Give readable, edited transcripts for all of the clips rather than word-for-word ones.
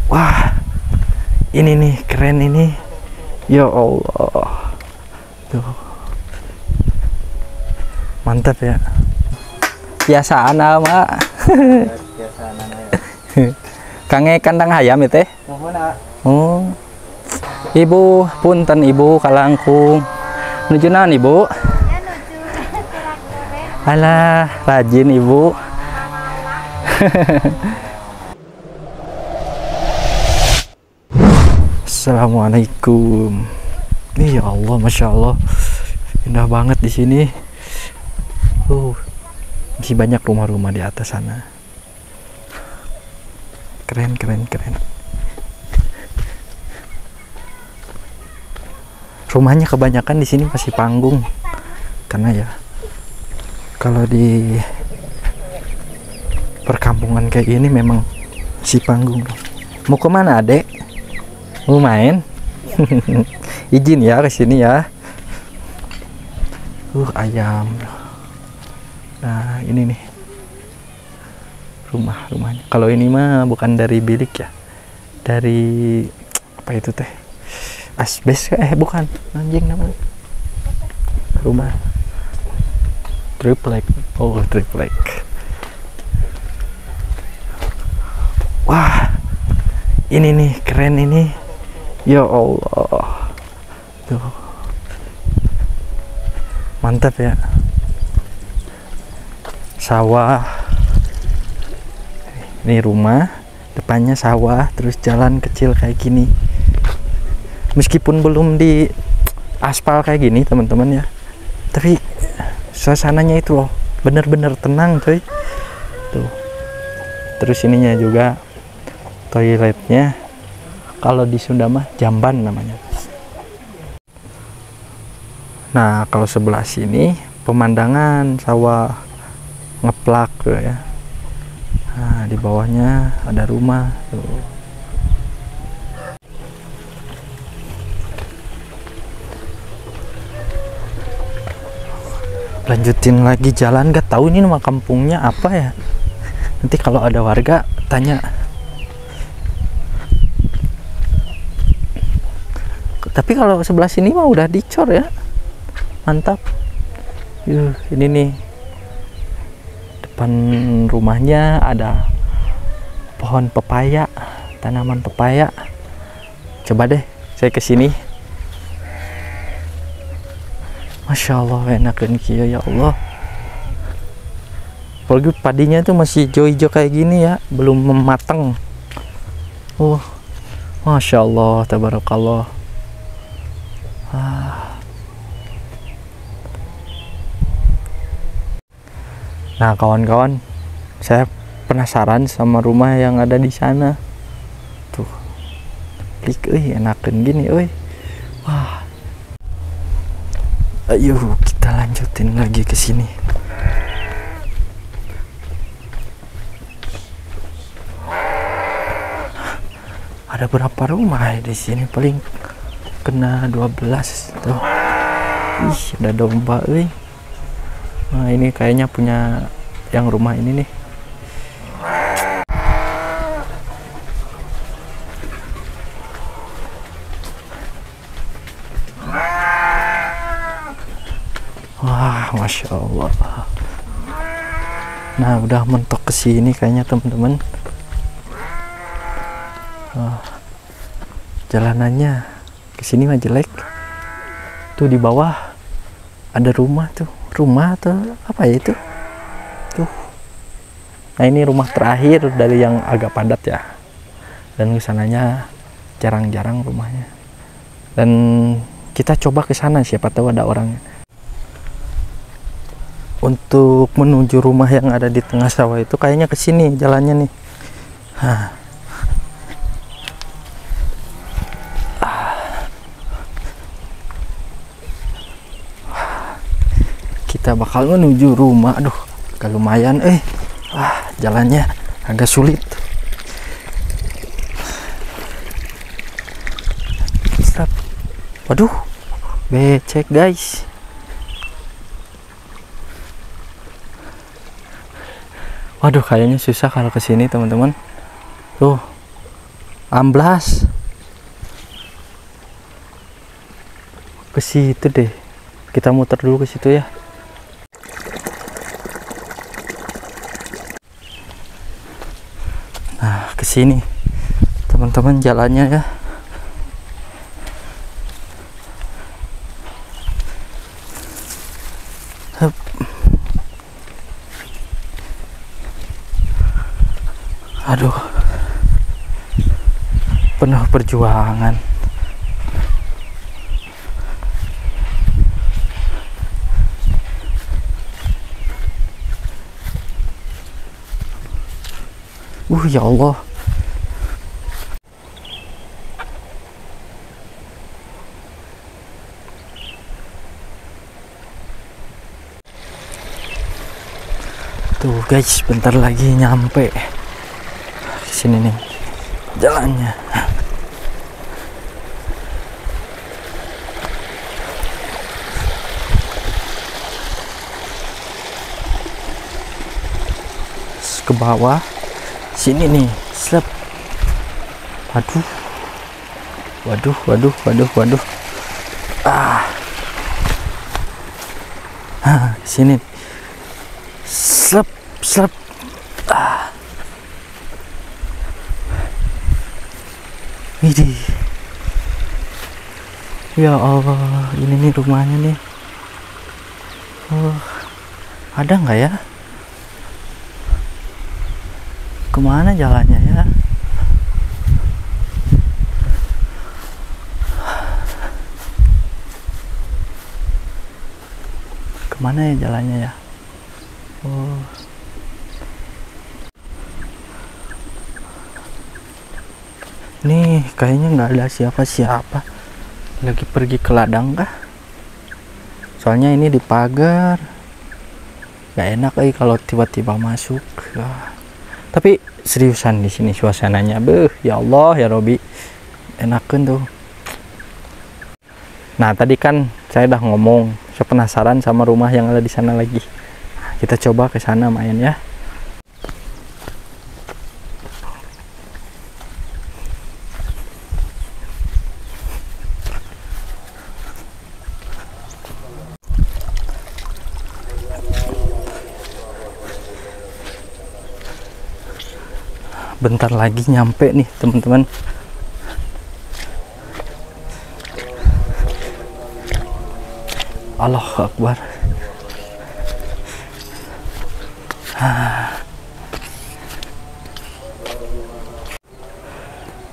Wah, ini nih keren ini. Ya Allah. Tuh. Mantap ya. Biasaan ama. Biasaan ya. Kange kandang ayam ya teh. Oh. Ibu, punten ibu kalangkung. Nuju naon ibu? Ya nuju traktor. Alah, rajin ibu. Assalamualaikum. Nih ya Allah, masya Allah, indah banget di sini. Masih banyak rumah-rumah di atas sana. Keren, keren, keren. Rumahnya kebanyakan di sini masih panggung, karena ya kalau di perkampungan kayak gini memang si panggung. Mau kemana adek? Mau main? Izin ya ke sini ya. Ayam. Nah ini nih rumahnya. Kalau ini mah bukan dari bilik ya, dari apa itu teh? Asbes bukan, anjing namanya. Rumah triplek. Oh, triplek. Wah, ini nih keren ini. Ya Allah. Tuh. Mantap ya. Sawah. Ini rumah, depannya sawah, terus jalan kecil kayak gini. Meskipun belum di aspal kayak gini teman-teman ya, tapi suasananya itu loh bener-bener tenang coy. Tuh. Terus ininya juga toiletnya, kalau di Sunda mah jamban namanya. Nah kalau sebelah sini pemandangan sawah ngeplak tuh ya. Nah di bawahnya ada rumah tuh. Lanjutin lagi jalan, gak tahu ini nama kampungnya apa ya. Nanti kalau ada warga tanya. Tapi kalau sebelah sini mah udah dicor ya. Mantap. Ini nih depan rumahnya ada pohon pepaya, tanaman pepaya. Coba deh saya ke sini. Masya Allah, enakan kia ya Allah. Apalagi padinya tuh masih hijau-hijau kayak gini ya, belum matang. Masya Allah, tabarakallah. Nah kawan-kawan, saya penasaran sama rumah yang ada di sana. Tuh, enakan gini, wah. Ayo kita lanjutin lagi ke sini. Ada berapa rumah ya di sini? Paling kena 12 tuh. Ih, ada domba, Nah, ini kayaknya punya yang rumah ini nih. Wah, Masya Allah. Nah, udah mentok ke sini kayaknya teman-teman. Jalanannya ke sini mah jelek. Tuh di bawah ada rumah tuh. Rumah atau apa ya itu? Tuh. Nah, ini rumah terakhir dari yang agak padat ya. Dan kesananya jarang-jarang rumahnya. Dan kita coba ke sana, siapa tahu ada orangnya. Untuk menuju rumah yang ada di tengah sawah itu kayaknya ke sini jalannya nih. Kita bakal menuju rumah. Aduh, agak lumayan jalannya agak sulit. Waduh, becek guys. Waduh, kayaknya susah kalau kesini teman-teman. Tuh, amblas ke situ deh. Kita muter dulu ke situ ya. Nah, ke sini teman-teman jalannya ya. Hup. Aduh, penuh perjuangan. Ya Allah. Tuh guys, bentar lagi nyampe. Sini nih jalannya. Ke bawah sini nih, slep. Waduh. Sini, slep. Widih. Ya Allah, ini nih rumahnya nih. Ada nggak ya? Kemana jalannya ya? Kemana ya jalannya ya? Nih kayaknya nggak ada siapa-siapa. Lagi pergi ke ladang kah? Soalnya ini dipagar. Gak enak kalau tiba-tiba masuk. Tapi seriusan di sini suasananya, ya Allah ya Robi, enakan tuh. Nah tadi kan saya udah ngomong, saya penasaran sama rumah yang ada di sana lagi. Kita coba ke sana main ya. Bentar lagi nyampe nih teman-teman. Allahu Akbar.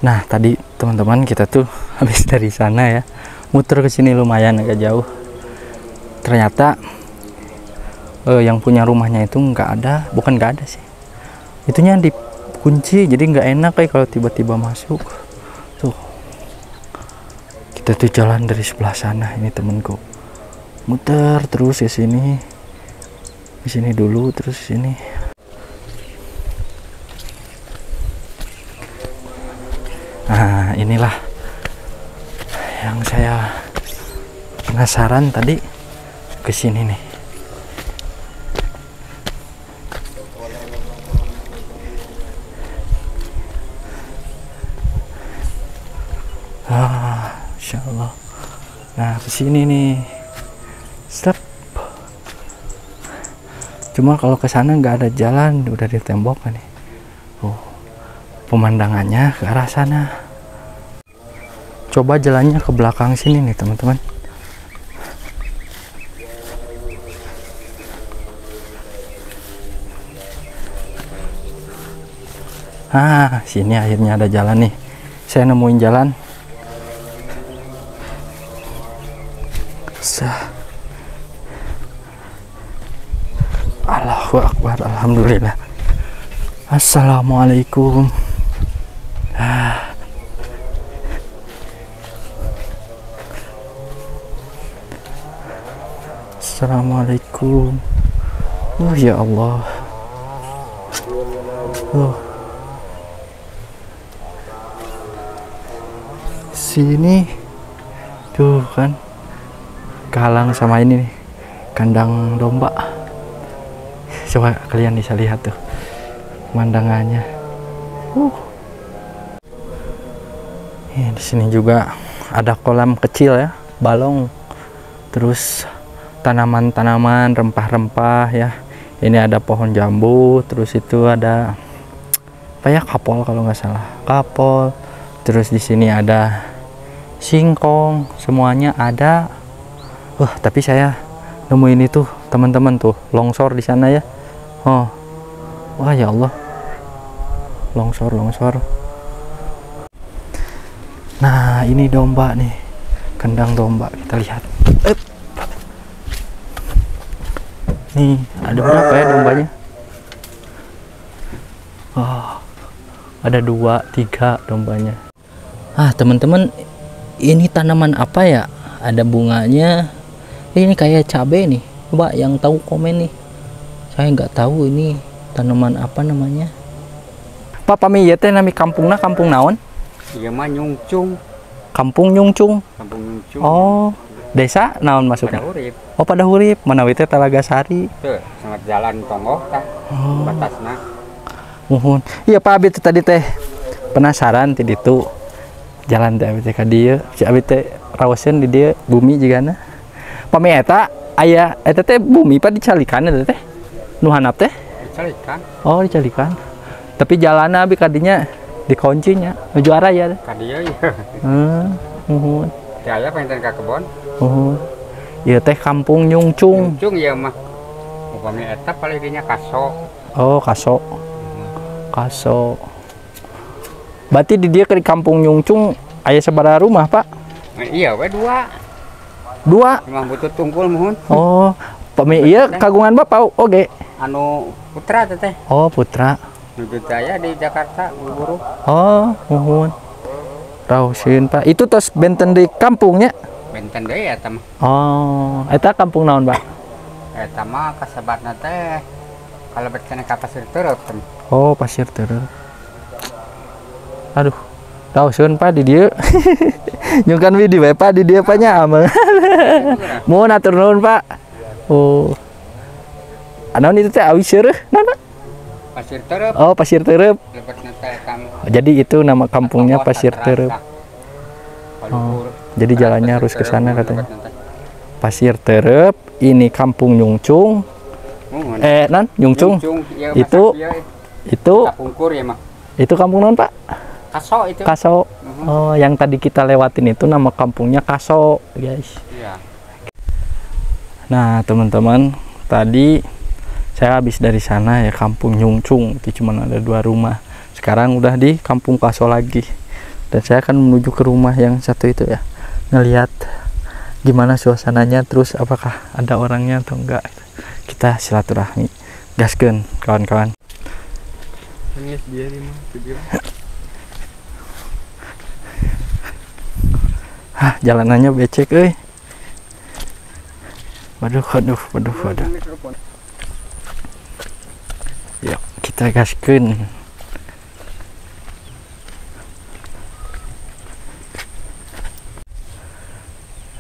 Nah tadi teman-teman kita tuh habis dari sana ya, muter ke sini lumayan agak jauh. Ternyata yang punya rumahnya itu nggak ada, bukan nggak ada sih, itunya dikunci, jadi nggak enak kalau tiba-tiba masuk. Tuh kita tuh jalan dari sebelah sana, ini temenku muter terus ke sini dulu, terus sini. Nah inilah yang saya penasaran tadi, ke sini nih. Insya Allah. Nah ke sini nih, stop. Cuma kalau ke sana nggak ada jalan, udah di tembok kan nih. Pemandangannya ke arah sana. Coba jalannya ke belakang sini nih teman-teman. Sini akhirnya ada jalan nih. Saya nemuin jalan. Allahu Akbar, alhamdulillah. Assalamualaikum. Assalamualaikum. Ya Allah. Sini tuh kan kehalang sama ini nih, kandang domba. Coba kalian bisa lihat tuh pemandangannya. Di sini juga ada kolam kecil ya, balong. Terus tanaman-tanaman, rempah-rempah ya. Ini ada pohon jambu, terus itu ada apa ya, kapol kalau nggak salah, kapol. Terus di sini ada singkong, semuanya ada. Tapi saya nemuin itu teman-teman tuh, longsor di sana ya. Wah ya Allah, longsor. Nah ini domba nih, kandang domba, kita lihat. Nih ada berapa ya dombanya? Ada 2, 3 dombanya. Teman-teman, ini tanaman apa ya? Ada bunganya. Ini kayak cabai nih. Coba yang tahu komen nih. Saya nggak tahu ini tanaman apa namanya. Pak pami ieu teh nami kampungna kampung naon? Iya mah Nyungcung. Kampung Nyungcung. Kampung Nyungcung. Oh, desa naon masuknya? Pada urip. Pada Hurip. Manawi teh Talaga Sari. Tuh, sangat jalan Tongoh tah. Batasna. Muhun. Iya Pak Abi tadi teh penasaran ti ditu. Jalan teh Abi teh ka dieu. Si Abi teh raoseun di dieu bumi jigana. Pami eta aya eta teh bumi Pak dicalikan eta teh. Nu handap teh? Dicalikan. Oh, dicalikan. Tapi jalanna Abi kadinya dikuncinya menuju arah ya. Ka dieu ieu. Muhun. Teh aya penten ka kebon. Muhun. Ieu teh kampung Nyungcung. Nyungcung ieu mah. Upami eta paling dinya Kaso. Oh, Kaso. Kaso. Berarti di dia ke kampung Nyungcung aya sabaraha rumah, Pak? Iya we 2. 2. Memang butuh tunggul muhun. Oh, pami ieu kagungan Bapak oge. Anu putra teh. Oh, putra. Nuju saya di Jakarta guru. Oh, muhun. Raoseun, Pak. Itu tos benten di kampungnya? Benten deui eta mah. Oh, eta kampung naon, Pak? Eta mah kasebatna teh kalebet kana ka Pasir Teureuk. Oh, Pasir Teureuk. Aduh. Raoseun Pak di dieu. Nyungkan video we Pak di dieu Pak nya ameng. Mohon atur nuhun, Pak. Oh. Anaon itu teh awi seureuk nana? Pasir Teureuk. Oh, Pasir Teureuk. Lebetna teh Jadi itu nama kampungnya Pasir Teureuk. Oh, jadi jalannya harus ke sana katanya. Pasir Teureuk, ini kampung Nyungcung. Nyungcung. Itu Kapungkur ya mah. Itu kampung non Pak? Kaso itu. Kaso. Oh, yang tadi kita lewatin itu nama kampungnya Kaso, guys. Iya. Nah, teman-teman, tadi saya habis dari sana ya kampung Nyungcung, itu cuma ada 2 rumah. Sekarang udah di kampung Kaso lagi. Dan saya akan menuju ke rumah yang satu itu ya. Ngelihat gimana suasananya, terus apakah ada orangnya atau enggak. Kita silaturahmi. Gaskeun kawan-kawan. Nangis dia di mah video. Jalanannya becek euy. Waduh. Yuk, kita gaskeun.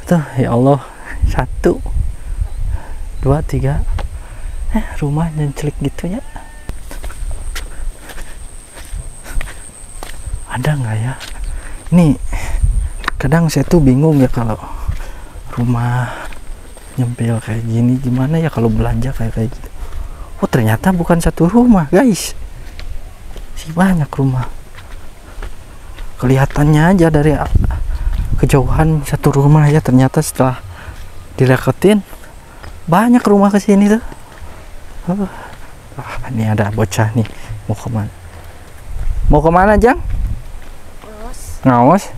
Tuh, ya Allah. 1 2 3. Rumah nyencelik gitu ya. Ada nggak ya? Ini kadang saya tuh bingung ya kalau rumah nyempil kayak gini, gimana ya kalau belanja kayak gitu. Oh, ternyata bukan satu rumah, guys. Banyak rumah. Kelihatannya aja dari kejauhan satu rumah ya, ternyata setelah dideketin banyak rumah ke sini tuh. Ini ada bocah nih, mau kemana Jang? Ngaos.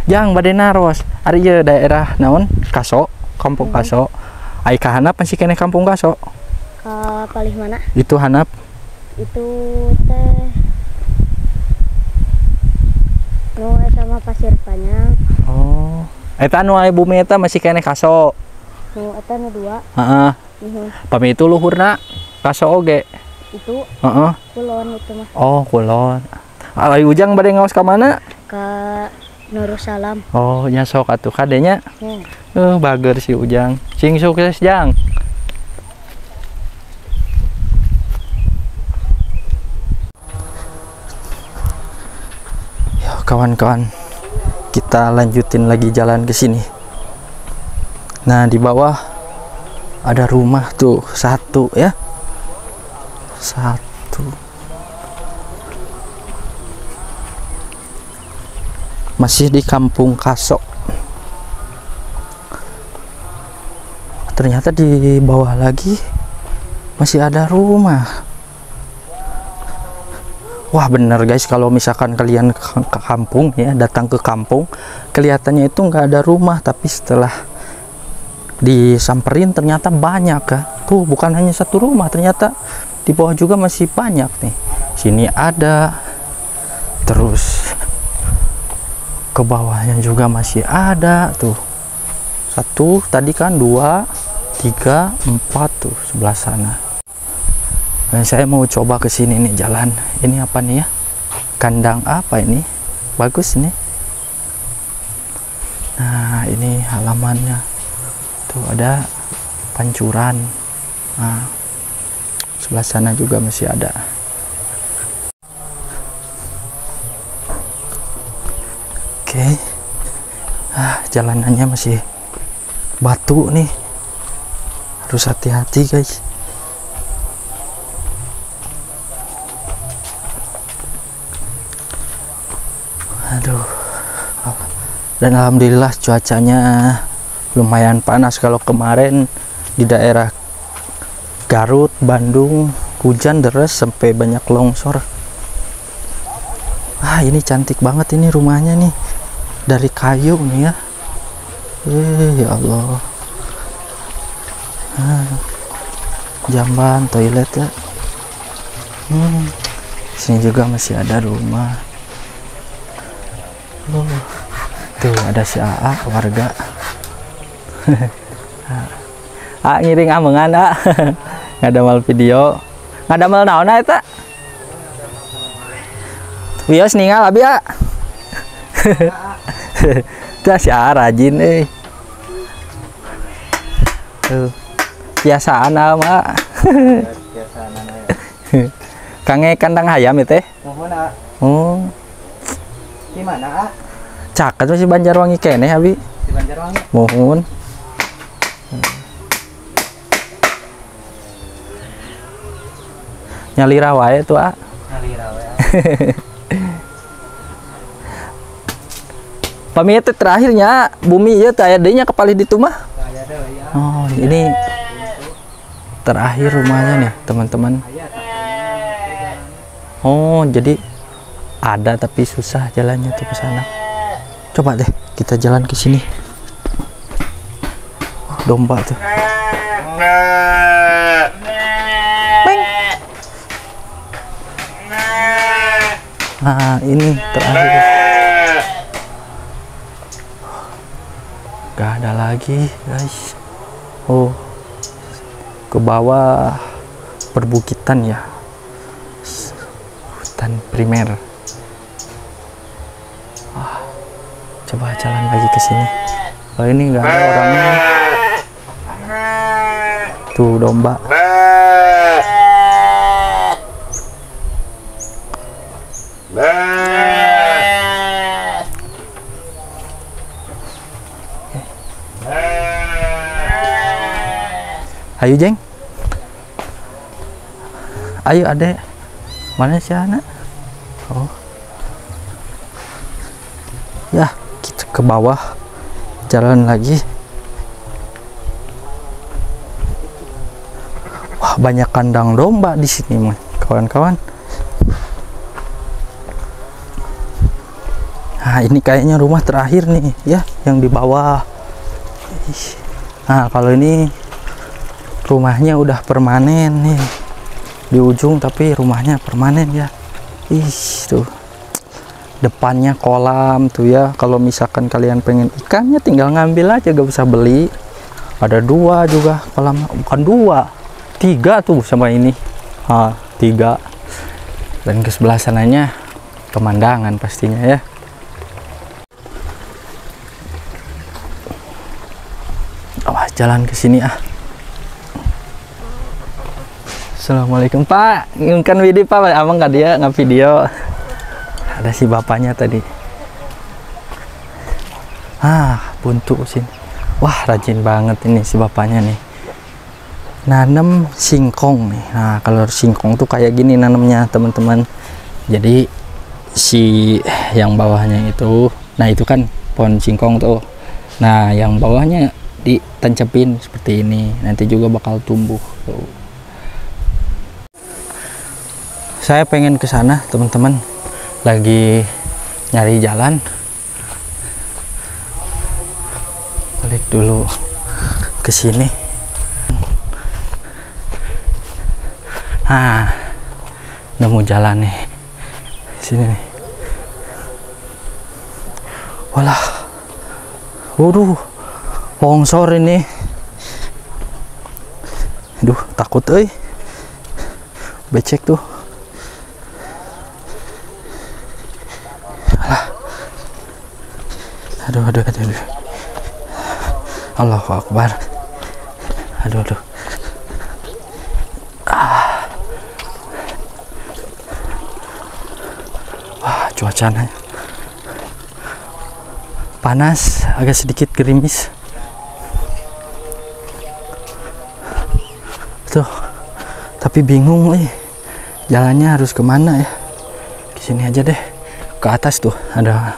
Jang bade naros. Ari ieu daerah naon? Kaso, kampung Kaso. Ai ka handap masih kene kampung Kaso. Ka palih mana? Itu handap. Itu teh nu eta mah Pasir Panjang. Oh. Eta nu aya bumi eta masih kene Kaso. Nu eta nu 2. Heeh. Pami itu luhurna Kaso oge. Itu Heeh. kulon itu mah. Oh, kulon. Ai Ujang bade ngaos ka mana? Ka Nursalam. Oh, nya sok atuh kadenya. Ya. Bager si Ujang. Sing sukses Jang. Ya, kawan-kawan. kita lanjutin lagi jalan ke sini. Nah, di bawah ada rumah tuh, satu ya. Satu. Masih di Kampung Kasok. Ternyata di bawah lagi masih ada rumah. Wah, bener guys, kalau misalkan kalian ke kampung ya, datang ke kampung, kelihatannya itu nggak ada rumah, tapi setelah disamperin ternyata banyak kan. Tuh, bukan hanya satu rumah, ternyata di bawah juga masih banyak nih. Sini ada, terus ke bawahnya juga masih ada tuh. Satu tadi kan, 2, 3, 4 tuh sebelah sana. Dan saya mau coba ke sini nih jalan. Ini apa nih ya? Kandang apa ini? Bagus nih. Nah, ini halamannya. Tuh ada pancuran. Nah, sebelah sana juga masih ada. Oke. Jalanannya masih batu nih. Harus hati-hati guys. Aduh. Dan alhamdulillah cuacanya lumayan panas. Kalau kemarin di daerah Garut, Bandung, hujan deras sampai banyak longsor. Ini cantik banget ini rumahnya nih, dari kayu nih ya. Ya Allah. Jamban, toilet ya. Sini juga masih ada rumah. Tuh ada si AA warga. Ngiring amengan nggak mal video, nggak mal naon eta. Wios ningal abi Tuh si AA rajin Tuh biasaan mah. Kange kandang ayam itu Di mana, Caket masih Banjarwangi kene abi. Di Banjarwangi. Mohon. Nyalira wae tuh Nyalira wae. Pamit terakhirnya bumi ya aya deui nya kepali ditu mah. Oh, ini terakhir rumahnya nih, teman-teman. Oh, jadi ada tapi susah jalannya tuh ke sana. Coba deh kita jalan ke sini. Domba tuh. Beng. Nah, ini terakhir. Gak ada lagi, guys. Oh, ke bawah perbukitan ya. Hutan primer. Coba jalan lagi ke sini. Kalau ini nggak ada orangnya. Tuh domba. Ayo Jeng. Ayo adek. Mana si anak? Oh. Ya, kita ke bawah. Jalan lagi. Wah, banyak kandang domba di sini, mah, kawan-kawan. Nah, ini kayaknya rumah terakhir nih, ya, yang di bawah. Nah, kalau ini rumahnya udah permanen nih di ujung, tapi rumahnya permanen ya. Tuh depannya kolam tuh ya. Kalau misalkan kalian pengen ikannya tinggal ngambil aja, gak usah beli. Ada 2 juga kolam, bukan 2, 3 tuh sama ini. 3. Dan ke sebelah sananya pemandangan pastinya ya. Jalan ke sini Assalamualaikum Pak, ngungkan video Pak, amang nggak dia nggak video. Ada si bapaknya tadi. Buntu sini. Wah, rajin banget ini si bapaknya nih. Nanam singkong nih. Nah, kalau singkong tuh kayak gini nanamnya, teman-teman. Jadi si yang bawahnya itu, nah itu kan pohon singkong tuh. Nah, yang bawahnya ditancepin seperti ini. Nanti juga bakal tumbuh tuh. Saya pengen ke sana, teman-teman. Lagi nyari jalan. Balik dulu ke sini. Nemu jalan nih. Sini nih. Walah. Waduh. Longsor ini. Aduh, takut euy. Becek tuh. Alah. Aduh. Allahu Akbar. Aduh. Wah, cuacanya panas, agak sedikit gerimis. Tuh, tapi bingung nih. Jalannya harus kemana ya? Ke sini aja deh. Ke atas tuh ada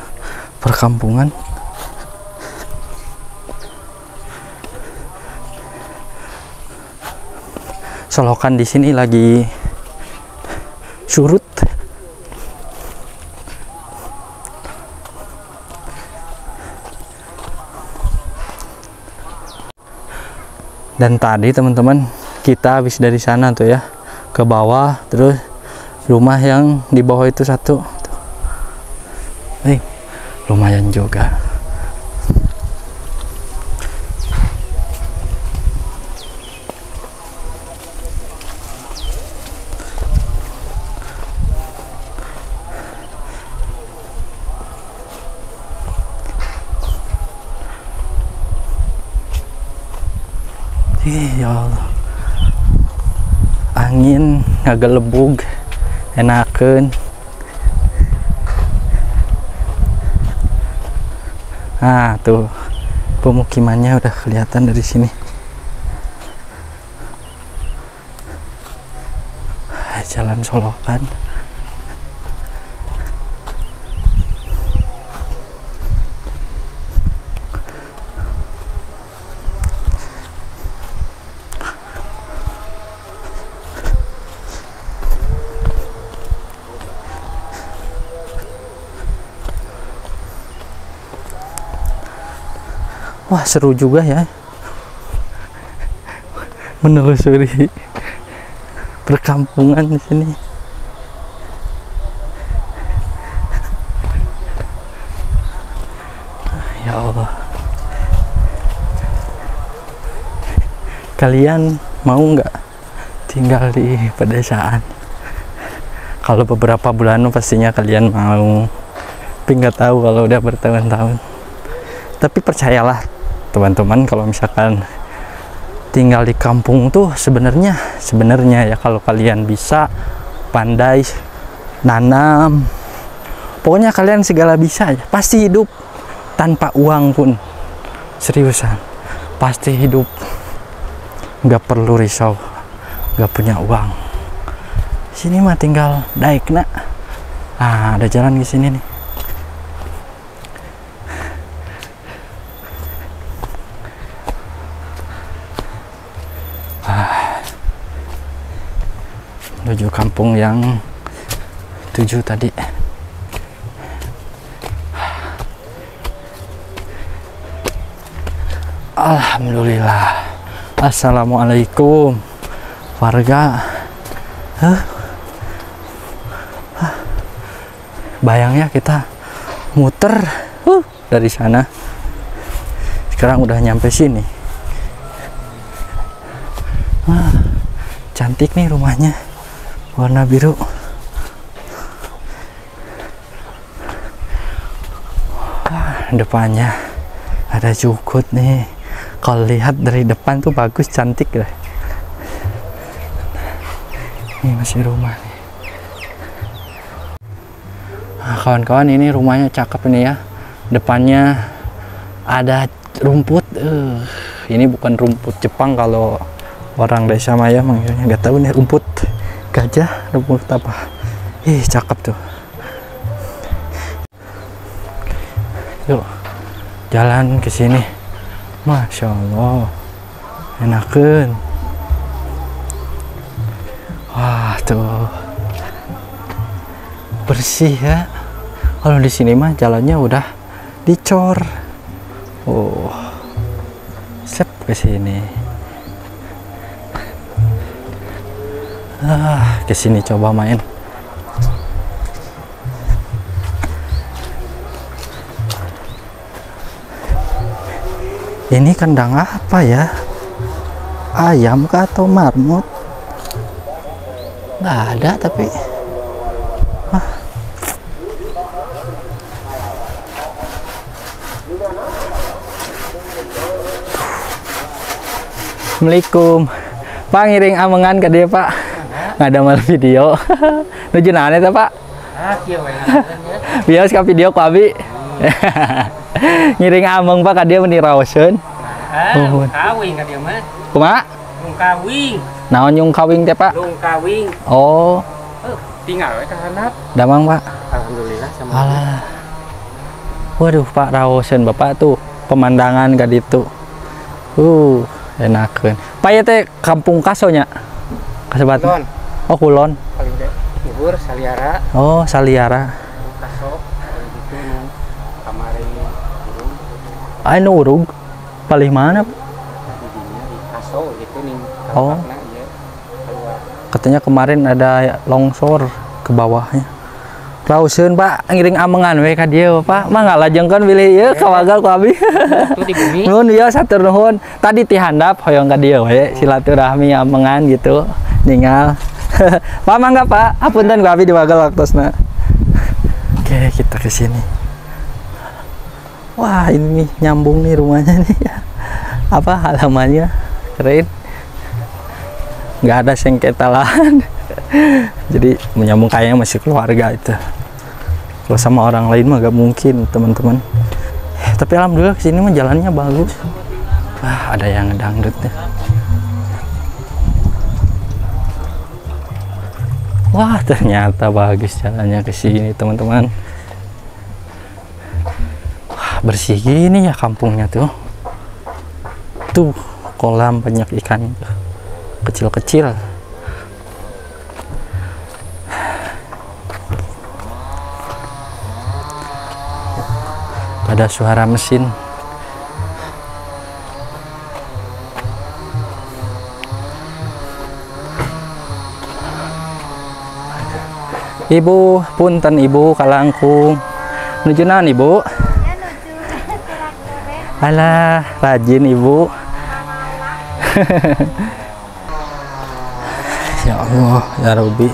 perkampungan. Solokan di sini lagi surut. Dan tadi teman-teman kita habis dari sana tuh ya ke bawah, terus rumah yang di bawah itu satu tuh. Lumayan juga. Ya Allah, angin agak lebug, enakeun. Tuh pemukimannya udah kelihatan dari sini. Jalan Solokan. Wah, seru juga ya menelusuri perkampungan di sini. Ya Allah. Kalian mau nggak tinggal di pedesaan? Kalau beberapa bulan pastinya kalian mau, tapi nggak tahu kalau udah bertahun-tahun. Tapi percayalah teman-teman, kalau misalkan tinggal di kampung tuh sebenarnya ya, kalau kalian bisa pandai nanam, pokoknya kalian segala bisa ya, pasti hidup tanpa uang pun. Seriusan, pasti hidup, nggak perlu risau nggak punya uang. Sini mah tinggal daik nak. Ada jalan ke sini nih. Menuju kampung yang 7 tadi. Alhamdulillah. Assalamualaikum warga. Bayangnya kita muter dari sana, sekarang udah nyampe sini. Cantik nih rumahnya, warna biru. Depannya ada jukut nih. Kalau lihat dari depan tuh bagus, cantik lah. Ini masih rumah nih. Kawan-kawan, ini rumahnya cakep ini ya. Depannya ada rumput. Ini bukan rumput Jepang kalau orang desa Maya manggilnya, nggak tahu nih rumput gajah, rumput apa. Cakep tuh. Yuk jalan ke sini. Masya Allah, enakan. Wah tuh bersih ya. Kalau di sini mah jalannya udah dicor. Sep ke sini. Ke sini coba main. Ini kandang apa ya? Ayam kah atau marmut? Nggak ada tapi. Assalamualaikum Pak, ngiring amengan ke dia Pak. Nggak ada malah video. Nuju nane tuh Pak. Biasa ke video ku abi. Ngiring ameng Pak, dia meni raoseun. Kawing ka dia mah. Kumaha? Lung kawing. Naon yung kawing teh Pak? Lung kawing. Oh, Tinggal we ka handap. damang Pak. Alhamdulillah sama. Alah. Waduh Pak, raoseun Bapak tuh pemandangan ka ditu. Enakeun. Pak ya teh kampung kasonya. Kasebat. Kulon. Oh, Kulon. Paling deh. Bubur Saliara. Oh, Saliara. Kaso. Gitu nu kamari burung. Anu urug. Paling mana? Di dinya di kaso gitu nih. Oh. Iya. Keluar. Katanya kemarin ada longsor ke bawahnya. Raoseun Pak, ngiring amengan we ka dieu Pak. Mah ngalajengkeun bilih ieu kawagal ku abi. Itu di bumi. Nuhun ya, satur nuhun. Tadi ti handap hoyong ka dieu we silaturahmi amengan gitu. Ningal. Pak mangga Pak, hapunten ku abi diwagal waktosna. Oke, kita ke sini. Wah, ini nih nyambung nih rumahnya nih. Apa halamannya? Keren. Nggak ada sengketa lahan. Jadi menyambung kayaknya masih keluarga itu. Kalau sama orang lain mah gak mungkin teman-teman. Tapi alhamdulillah kesini mah jalannya bagus. Wah, ada yang ngedangdutnya. Wah, ternyata bagus jalannya ke sini teman-teman. Wah, bersih gini ya kampungnya tuh. Tuh kolam banyak ikan kecil-kecil. Ada suara mesin. Ibu, punten Ibu kalangkung. Nuju naon Ibu? Alah, rajin Ibu. Ya Allah, ya Rabbi.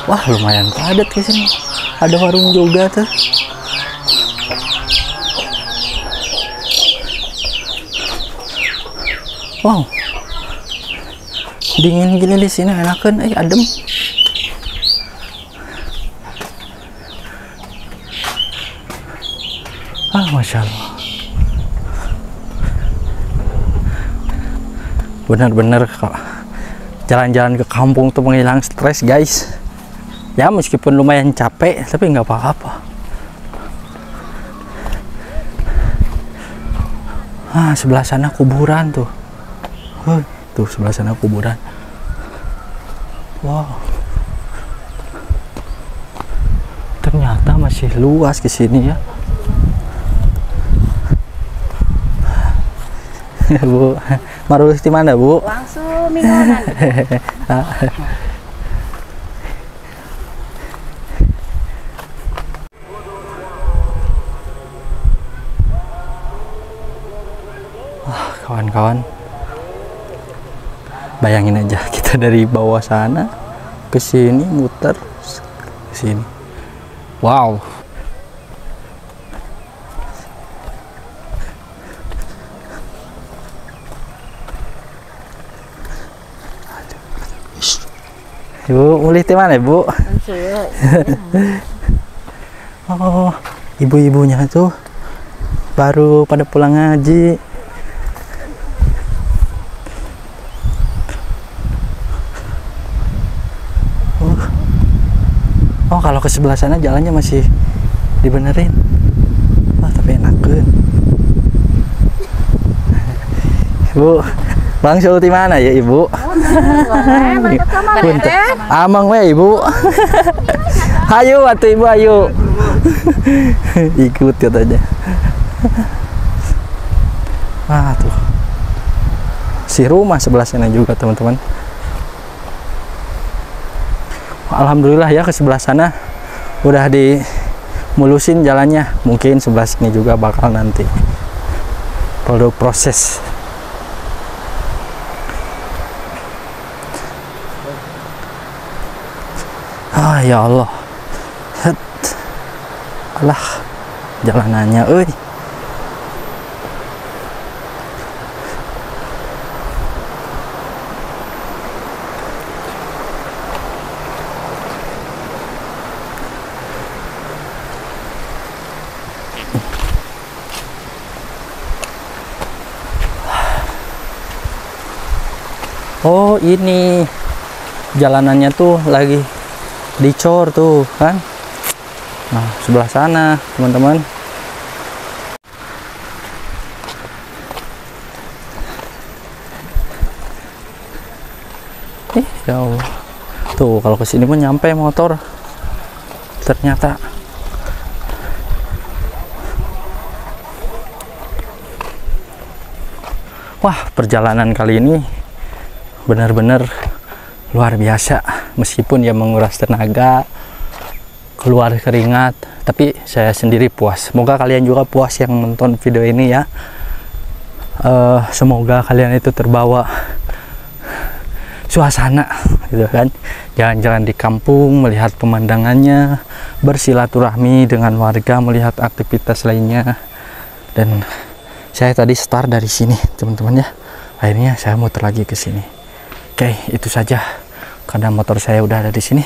Wah, lumayan padat di sini. Ada warung juga tuh. Wow, dingin gini di sini, enakan, adem. Masya Allah. Benar-benar jalan-jalan ke kampung tuh menghilang stres guys. Ya meskipun lumayan capek tapi nggak apa-apa. Sebelah sana kuburan tuh. Tuh sebelah sana kuburan. Wow. Ternyata masih luas ke sini ya. Bu, marulus di mana Bu? Langsung mingguan. Kawan-kawan, bayangin aja kita dari bawah sana ke sini muter ke sini. Wow. Ibu mulih di mana, Bu? Oh, ibu-ibunya tuh baru pada pulang ngaji. Oh, kalau ke sebelah sana jalannya masih dibenerin. Wah, tapi enakeun. Bu, langsung di mana ya, Ibu? Punten. Amang we, Ibu. Ayo atuh Ibu, ayo. Ikut katanya. Wah, tuh. Si rumah sebelah sana juga, teman-teman. Alhamdulillah ya, ke sebelah sana udah dimulusin jalannya. Mungkin sebelah sini juga bakal nanti perlu proses. Ah ya Allah, alah jalanannya, euy. Oh, ini jalanannya tuh lagi dicor tuh kan. Nah, sebelah sana teman-teman. Ya Allah, tuh kalau kesini pun nyampe motor ternyata. Wah, perjalanan kali ini benar-benar luar biasa, meskipun ya menguras tenaga, keluar keringat, tapi saya sendiri puas. Semoga kalian juga puas yang nonton video ini ya. Semoga kalian itu terbawa suasana gitu kan, jalan-jalan di kampung, melihat pemandangannya, bersilaturahmi dengan warga, melihat aktivitas lainnya. Dan saya tadi start dari sini teman-teman ya, akhirnya saya muter lagi ke sini. Oke, itu saja karena motor saya udah ada di sini.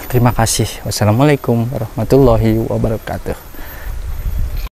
Terima kasih. Wassalamualaikum warahmatullahi wabarakatuh.